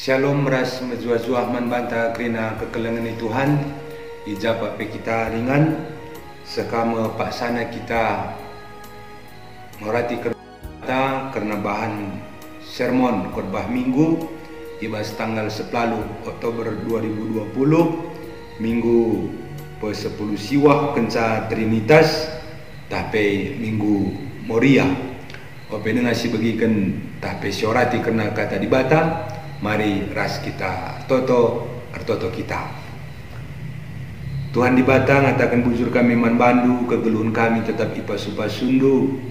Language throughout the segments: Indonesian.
Shalom ras mezua-zua man banta kerina kekelengan Tuhan ijabah pe kita ringan sekama paksana kita merati kerta karena bahan sermon khotbah minggu ibas tanggal 10 Oktober 2020 minggu pe-10 siwah kenca Trinitas tapi minggu Moria ope dengan si bagikan tapi syorati karena kata di bata. Mari ras kita toto kita. Tuhan di batang ngatakan bujur kami man bandu kegeluhan kami tetap ipas-upas sundu.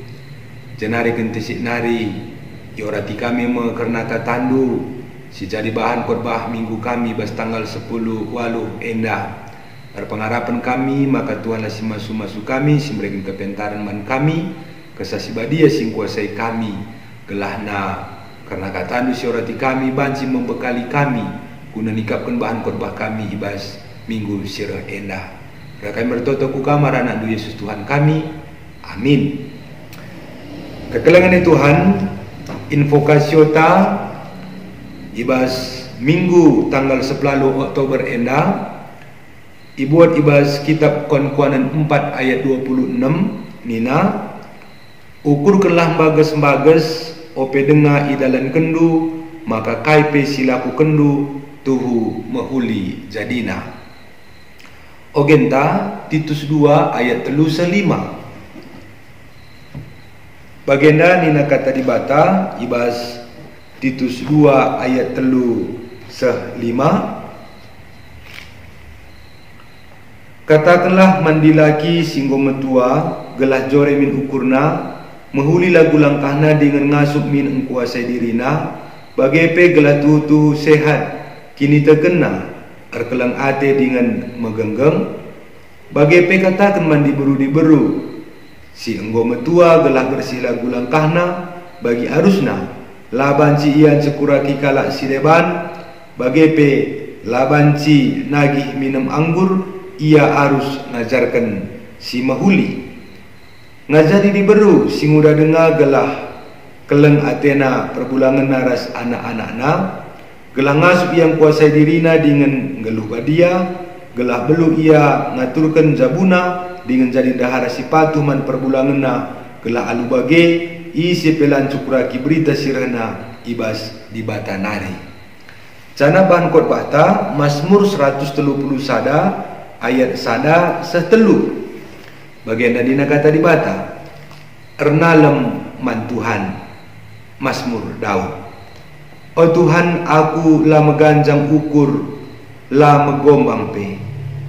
Jenari kentisik nari yorati kami me karena tandu. Si jadi bahan khotbah minggu kami bas tanggal 10 waluh endah. Pengharapan kami maka Tuhanlah si masu kami si mereka kepentaran man kami kesasi badia sing kuasai kami gelahna. Karena kata anu siorati kami banci membekali kami guna nikapkan bahan khotbah kami ibas minggu sirah endah. Rakai bertoto ku kamar anak Yesus Tuhan kami. Amin. Kekelangan Tuhan invokasiota ibas minggu tanggal 10 Oktober endah ibuat ibas kitab Konkuanan 4 ayat 26 nina ukur kelah bagas ope denga idalan kendu maka kaipe silaku kendu tuhu mahuli jadina. Ogenta Titus 2 ayat 3-5. Bagenda nina kata di bata ibas Titus 2 ayat 3-5. Katakanlah mandi laki singgo metua gelah jore min ukurna mahuli lagu langkahna dengan ngasup min engkuasai dirina bagepe gelah tutu sehat kini terkena arkelang ate dengan megenggeng bagepe katakan mandi beru di beru si enggo metua gelah bersih lagu langkahna bagi arusna laban si ian sekuraki kalak si deban bagepe laban si nagih minum anggur ia arus ngajarkan si mahuli ngajari di beru sing udah dengar gelah keleng Athena perbulangan naras anak-anakna gelah ngasup yang kuasai dirina dengan geluh badia gelah belu ia ngaturkan jabuna dengan jadi dahara si patuman perbulanganna gelah alu bage isi pelan cukuraki berita sirena ibas di bata nari cana bahan khotbah ta Mazmur 130 sada ayat sada setelu. Bagian dina kata di bata ernalem man Tuhan Mazmur Daud. O Tuhan aku la meganjang ukur la megombang pe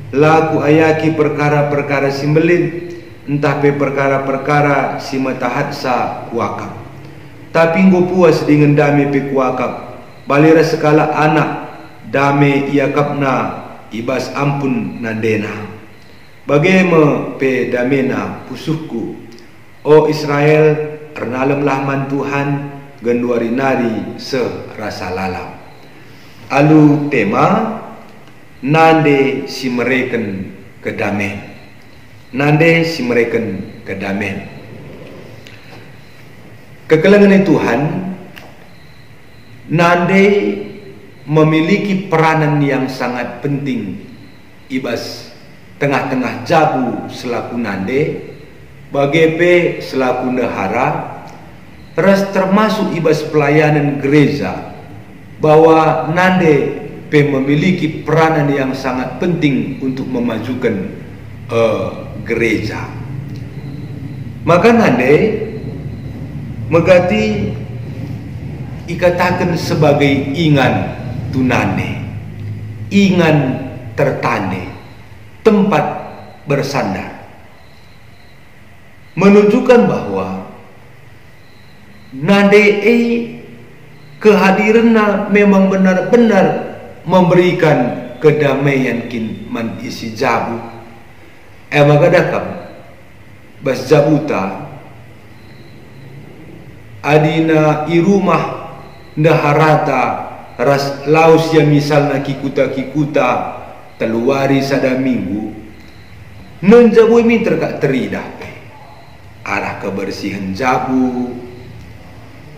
la ku ayaki perkara-perkara simbelit entah pe perkara-perkara si matahadsa kuakap tapi nggo puas dengan dame pe kuakap balira sekala anak dame iakapna ibas ampun nandena bagaimana pe damena pusuhku o Israel ernalemlah man Tuhan genduari nari serasa lalam alu tema nande si mereken kedamen nande si mereken kedamen kekelengan Tuhan nande memiliki peranan yang sangat penting ibas tengah-tengah jabu selaku nande bagepe selaku nehara ras termasuk ibas pelayanan gereja bahwa nande pe memiliki peranan yang sangat penting untuk memajukan gereja maka nande megati ikatakan sebagai ingan tunane ingan tertane tempat bersandar menunjukkan bahwa nade kehadirannya memang benar-benar memberikan kedamaian kin man isi jabu magadakam bas jabuta adina irumah ndaharata ras laus yang misalnya kikuta teluari sada minggu menjabu ini terkak teridah arah kebersihan jabu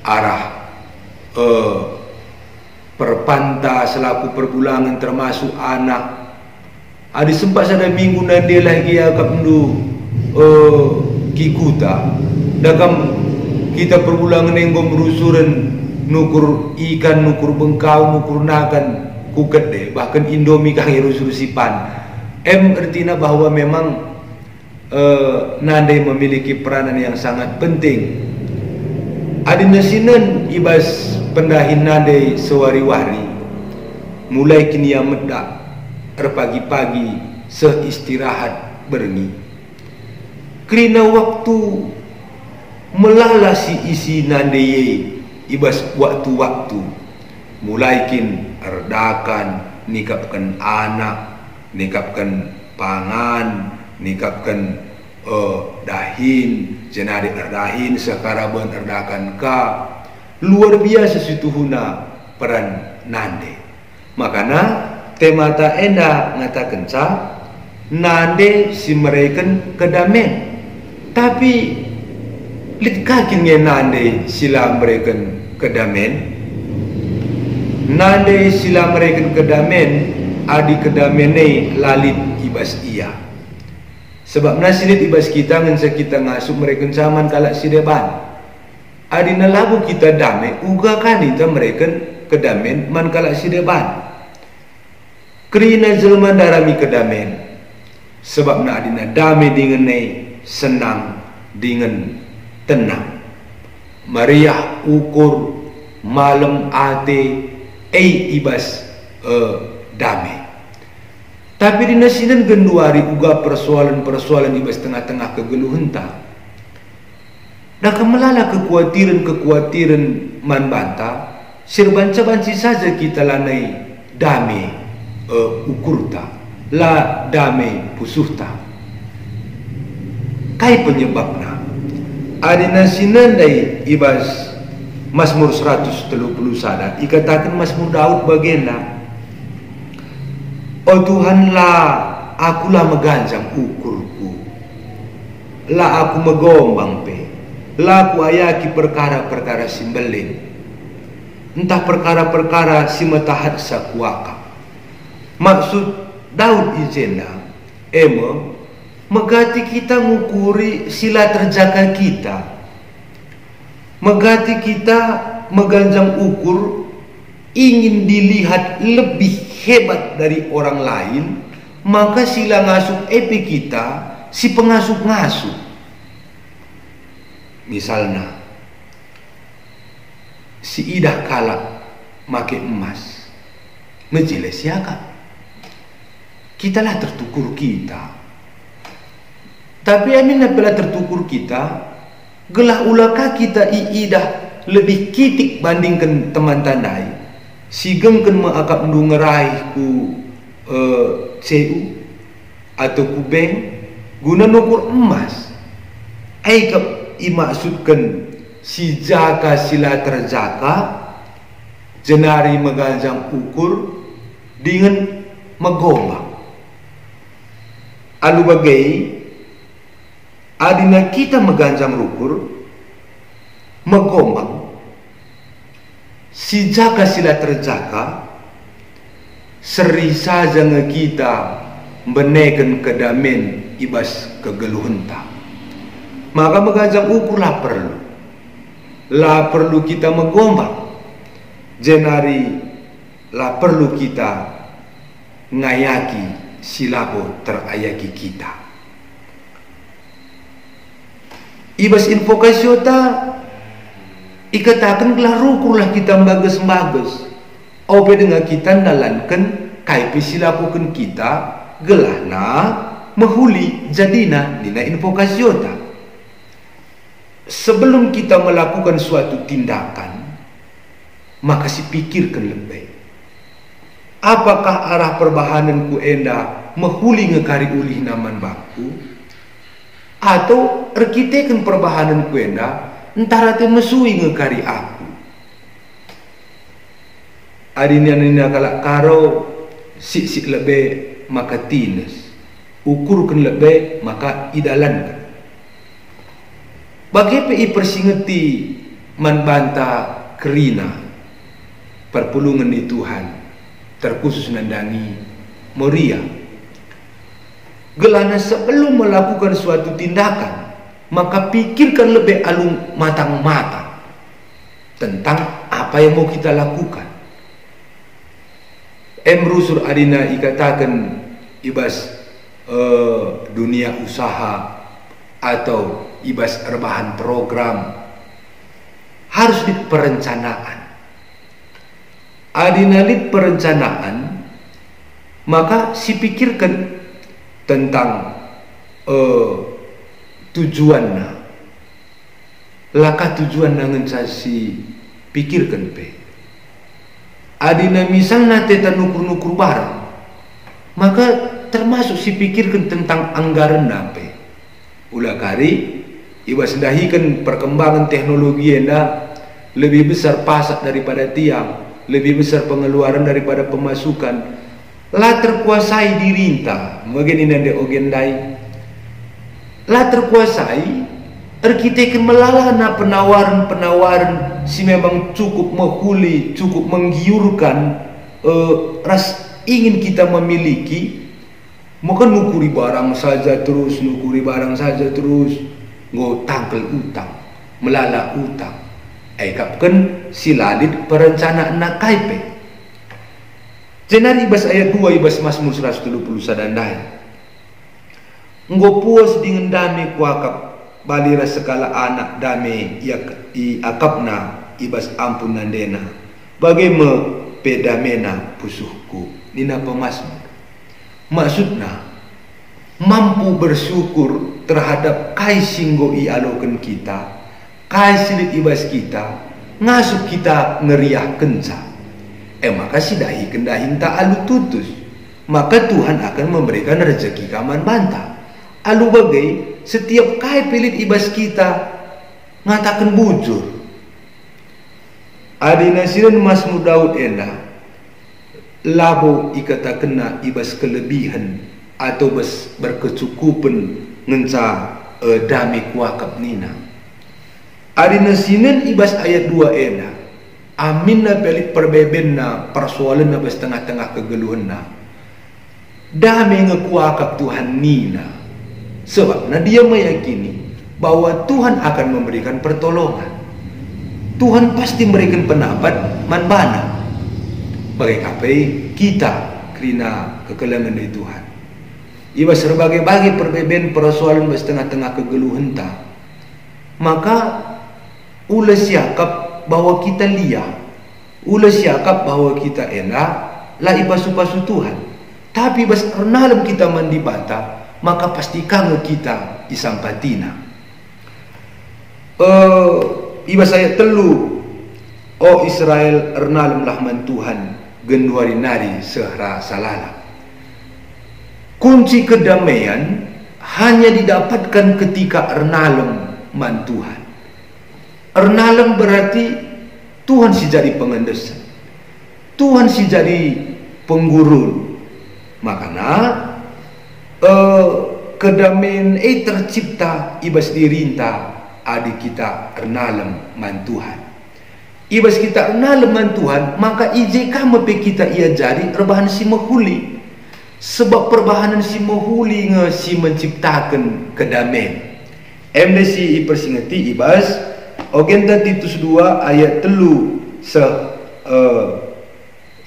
arah perpanta selaku perbulangan termasuk anak. Ada sempat sada minggu nanti lagi agak mendu kikuta. Dagam kita perbulangan yang merusuran nukur ikan, nukur bengkau, nukur nakan kuket deh. Bahkan Indomie kang rusur sipan. Artinya bahwa memang nandai memiliki peranan yang sangat penting. Adina sinan ibas pendahin nandai sewari-wari. Mulai kini yang medak pagi-pagi seistirahat berengi. Kerana waktu melalasi isi nandai ibas waktu-waktu. Mulai kin erdakan, nikapkan anak, nikapkan pangan, nikapkan dahin, jenari erdahin sekaraban erdakan ka. Luar biasa situhuna peran nande. Makana tema ta enda ngatakan sa nande si mereken kedamen. Tapi litkakin nge nande sila mereken kedamen. Nande sila mereken kedamen adi kedamene lalit ibas iya. Sebab nasinit ibas kita ngensa kita ngasup mereka zaman kalak sideban. Adi nalabu kita dame uga kanita mereka kedamen man kalak sideban. Kerina jelma darami kedamen. Sebab na adina dame dengan senang dengan tenang. Mariah ukur malam ate ibas damai. Tapi di nasinan genduari uga persoalan-persoalan ibas tengah-tengah kegeluhan ta. Dah kemelala kekhawatiran man banta, sirbanca-banci saja kita lanai damai ukur ta, la damai pusuh ta. Kai penyebabna? Adi nasinan dai ibas Mazmur 130 sada ikatakan Mazmur Daud bagena, oh Tuhanlah, akulah meganjang ukurku, lah aku megombang pe, lah aku ayaki perkara-perkara simbelin, entah perkara-perkara si matahat sakuaka. Maksud Daud izena megati kita ngukuri sila terjaga kita, megati kita meganjang ukur ingin dilihat lebih hebat dari orang lain, maka sila ngasup epi kita si pengasup-ngasup. Misalnya si idah kalak make emas ngejile siaka, kita lah tertukur kita. Tapi amin apabila tertukur kita, gelah ulaka kita iidah lebih kitik bandingkan teman tandai. Sigengken maakap ndungerai ku CU atau ku bank guna nukur emas. Aikap imaksudkan si jaka sila terjaka jenari meganjang ukur dengan megombang. Alu bagai adina kita meganjang ukur megombang, si jaka sila terjaka seri saja nge kita menekan kedamen ibas kegeluhenta. Maka meganjang ukur lah perlu kita megombang, jenari lah perlu kita ngayaki silabo terayaki kita. Ibas invokasiota ikatakan gelah rukurlah kita bagus-bagus. Ope dengan kita nalankan kaipi silapukan kita gelah na mehuli jadina nina invokasiota. Sebelum kita melakukan suatu tindakan, maka si pikirkan lebih. Apakah arah perbahanan ku enda mehuli ngekari ulih naman baku, atau erkitekan perbahanan ku enda entara te mesui ngekari aku. Adina nina kalak karo sik lebih maka tines, ukurkan lebih maka idalankan. Bagi pi persingeti man banta kerina perpulungan di Tuhan terkhusus nandangi Moria. Gelana sebelum melakukan suatu tindakan, maka pikirkan lebih alung matang-matang tentang apa yang mau kita lakukan. Emrusur adina ikatakan ibas dunia usaha atau ibas rebahan program harus diperencanaan. Adinalit perencanaan, maka si pikirkan tentang tujuannya, laka tujuan nangan si pikirkan pe. Adina misalnya teta nukur-nukur barang, maka termasuk si pikirkan tentang anggaran nape. Ulah kari ibas dahikan perkembangan teknologi enda lebih besar pasak daripada tiang, lebih besar pengeluaran daripada pemasukan. La terkuasai dirinta, begini nande ogendai. La terkuasai, arkitek melalana penawaran si memang cukup menghuli, cukup menggiurkan, ras ingin kita memiliki, maka nukuri barang saja terus, nggo tangkel utang, melala utang. Kapkan siladit perencanaan nak kaipe. Jenari ibas ayat 2 ibas Mazmur 130 sadandai. Nggo puas dengan dame kuakap balira sekala anak dame i akapna ibas ampun nandena. Bagaimana pedamena pusuhku. Nina pemazmur. Maksudna mampu bersyukur terhadap kai singgo i alokan kita, kai silit ibas kita, ngasup kita ngeriah kenca. Maka si dahi kendahing tak alu tutus, maka Tuhan akan memberikan rezeki kaman bantah. Alu bagai setiap kai pilit ibas kita ngatakan bujur. Adina siren Mazmur Daud ena labo ikata kena ibas kelebihan atau bas berkecukupan ngenca dami kuakap nina. Adina sinen ibas ayat 2 ena amin na pelit perbeben na persoalan na bas tengah-tengah kegeluhan na dami ngekuakap Tuhan nina, sebab na dia meyakini bahwa Tuhan akan memberikan pertolongan. Tuhan pasti memberikan pendapat manbana bagai kapai kita kerana kekelangan dari Tuhan. Iba serbagai-bagai perbeben persoalan bas tengah-tengah kegeluhan ta, maka ulah siakap bahwa kita lihat, ulah siakap bahwa kita enak lah ibasu-basu Tuhan. Tapi bas renalem kita mandi bata, maka pastikan kita isampatina. Iba saya telu, oh Israel renalem lahman Tuhan genduari nari sehra salala. Kunci kedamaian hanya didapatkan ketika renalem man Tuhan. Ernalem berarti Tuhan si jadi pengendesan, Tuhan si jadi penggurun. Makanya kedamaian tercipta ibas dirinta adik kita ernalem man Tuhan. Ibas kita ernalem man Tuhan, maka ijeka mepe kita ia jadi rebahan si mahuli. Sebab perbahanan si mahuli nge si menciptakan kedamaian. MDC persingati ibas Ogenta Titus 2 ayat 3 5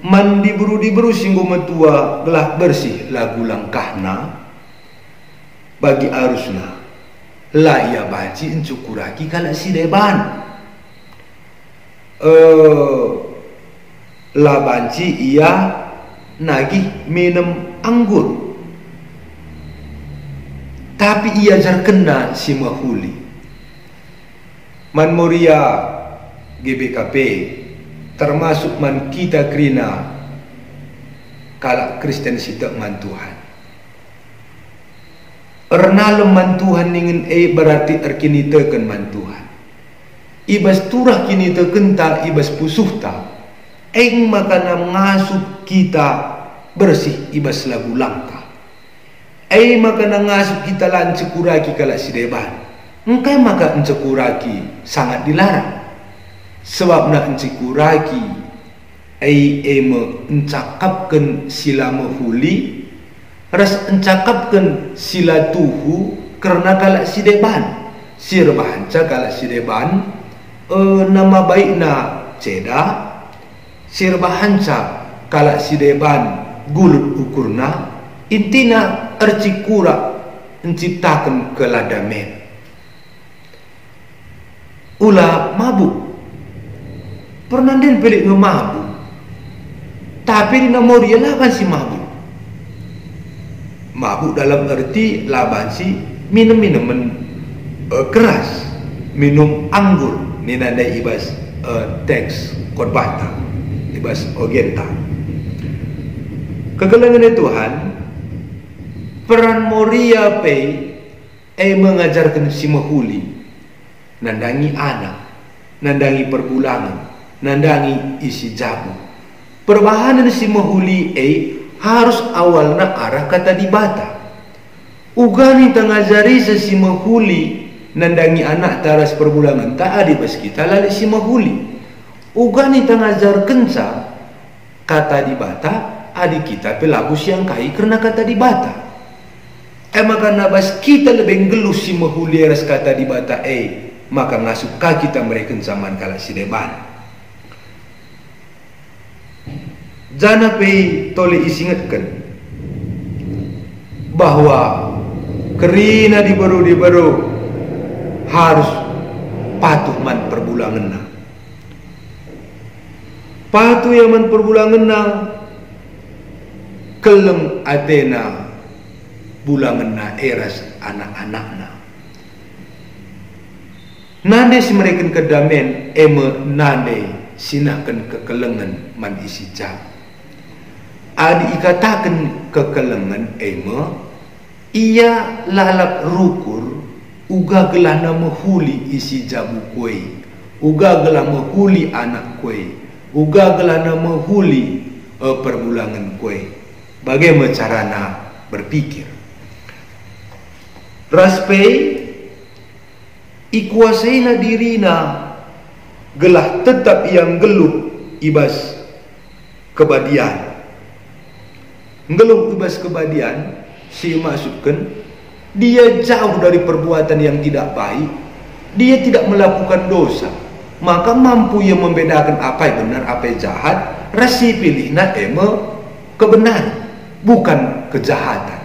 man diburu singgo metua gelah bersih lagu langkahna bagi arusna la ia baci encukuraki kala si deban la banci ia nagih minum anggur, tapi ia jarkena si mahuli. Man Moria GBKP termasuk man kita krina kala Kristen sitak man Tuhan. Ernalem man Tuhan ingin berarti erkinitekan man Tuhan. Ibas turah kinitekan ta ibas pusuhta. Makana ngasup kita bersih ibas lagu langkah. Maka nangasup kita lan cekuraki kala si deban. Engkai maka encekuraki sangat dilarang. sebab nak encikuraki ai encakapkan sila mahuli ras encakapkan sila tuhu karena kalak si deban sirbahanca kalak si deban nama baikna ceda sirbahanca kalak si deban gulut ukurna intina ercikura menciptakan keladamen ulah mabuk pernah den pelik ngemabuk tapi di nomor dia laban si mabuk mabuk dalam arti laban si minum-minuman keras minum anggur ni nandai ibas teks korbata ibas ogenta kegelangan Tuhan peran Moria mengajarkan si mahuli nandangi anak nandangi perbulangan nandangi isi jabu perbahanan si mahuli harus awalna arah kata dibata ugani tangajari si mahuli nandangi anak taras perbulangan tak adi bas kita lali si mahuli ugani tangajar kenca kata dibata adi kita pelaku siang kai karena kata dibata maka nabas kita lebih gelus si mahuli ras kata dibata maka ngasup ka kita mereka zaman kala si deban jana tole isingatkan bahwa kerina di baru harus patuh man perbulangan patuh yang man perbulangan kelem Athena bulangan eras anak-anakna nande si mereka kedamen nande sinakan kekelengan man isi jam adi ikatakan kekelengan ia lalap rukur uga gelana mahuli isi jamu kue uga gelana mahuli anak kue uga gelana mahuli perbulangan kue bagaimana carana berpikir raspei ikuasaina dirina gelah tetap yang geluh ibas kebadian geluh ibas kebadian si maksudkan dia jauh dari perbuatan yang tidak baik dia tidak melakukan dosa maka mampu ia membedakan apa yang benar apa yang jahat rasi pilihna kebenaran bukan kejahatan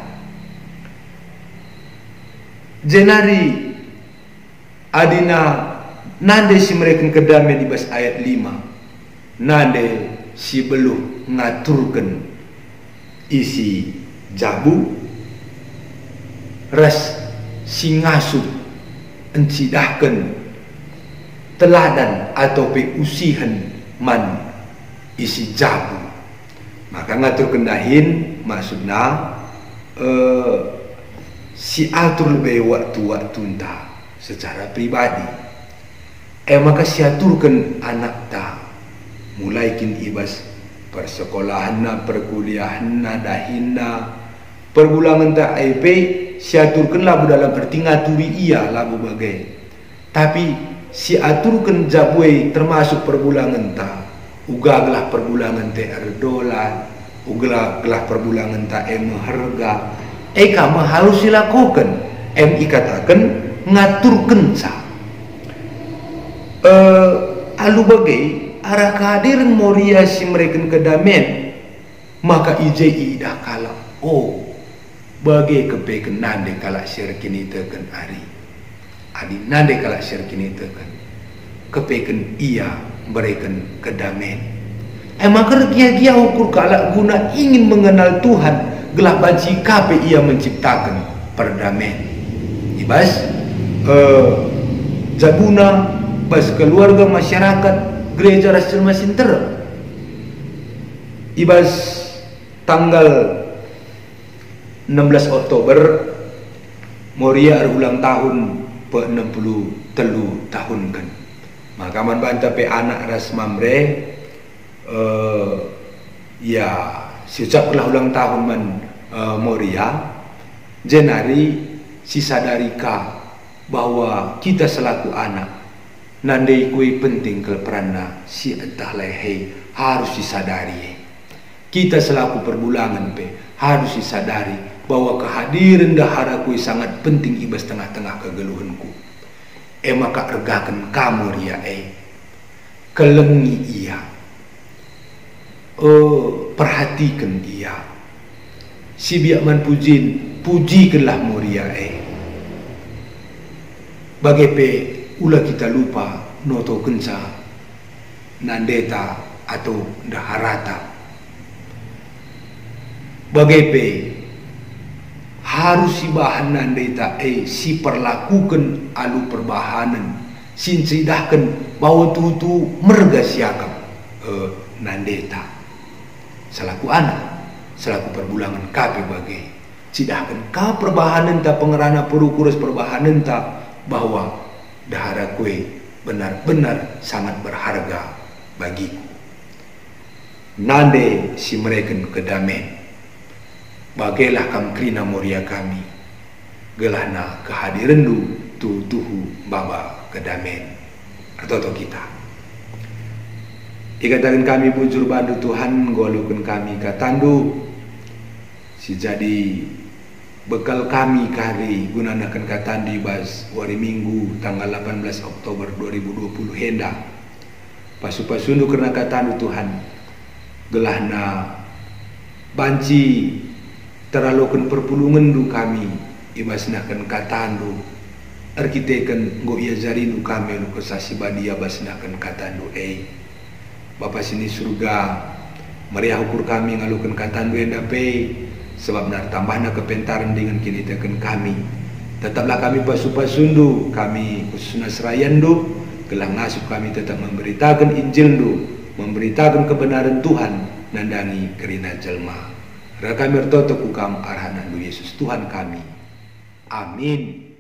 jenari adina nande si mereka kedamai di bas ayat 5 nande si beluh ngaturkan isi jabu ras si ngasup encidahkan teladan atau usihan man isi jabu maka ngaturkan dahin maksudnya si atur lebih waktu-waktu entah secara pribadi maka siaturkan anak ta mulai kin ibas persekolahan na perkuliahan na dahinna perbulangan ta siaturkan labu dalam arti ngaturi iya labu bagai tapi siaturkan jabwe termasuk perbulangan ta ugaglah perbulangan ta erdolan ugaglah perbulangan ta harga kamu harus dilakukan ikatakan ngatur kenca alu bagai arah kehadiran Moria si mereka kedamen maka ijai dah kalah bagai kepekan nande kalak syirkin itu kan ari adi nande kalak syirkin itu kan kepekan ia berikan kedamen maka gia-gia ukur kalak guna ingin mengenal Tuhan gelah banci kape ia menciptakan perdamaian ibas jabuna bas keluarga masyarakat gereja Rasul Masinter ibas tanggal 16 Oktober Moria ulang tahun pe-63 tahun kan maka man banta pe anak ras mamre ya siucaplah ulang tahun man Moria jenari si sadarika bahwa kita selaku anak nandai kui penting kelperana si entah lehe harus disadari. Kita selaku perbulangan harus disadari bahwa kehadiran dahara kui sangat penting ibas tengah-tengah kegeluhanku. Maka ergakan kamu ria kelengi ia, perhatikan ia, si biakman pujikanlah muria bagai ulah kita lupa noto kenca nandeta atau daharata bagai harus si bahan nandeta si perlakukan alu perbahanan sin sidahkan bahwa tutu merga siakam nandeta selaku anak selaku perbulangan kape bagai sidahkan ka perbahanan ta pengerana perukuras perbahanan ta bahwa dahara kue benar-benar sangat berharga bagiku. Nande si mereka kedamen bagailah kam krina muria kami gelahna kehadiran lu tuhu baba kedamen atau kita ikatakan kami bujur bandu Tuhan golukun kami katandu si jadi bekal kami kari gunakan katandi bas hari Minggu tanggal 18 Oktober 2020 hendak pasu-pasundu karena katandu Tuhan gelahna banci terlalukan perpulungan du kami ibasnakan katandu arkiteken go iazari du kami lu kesasi badia basnakan katandu Bapa sini surga meriah ukur kami ngalukan katandu endape sebab nak tambahna kepentaran dengan kini tekan kami tetaplah kami pasu-pasundu kami khususnya serayan du gelang ngasup kami tetap memberitakan Injil du memberitakan kebenaran Tuhan nandani kerina jelma. Raka kami bertoto ku kam arahanan du Yesus Tuhan kami. Amin.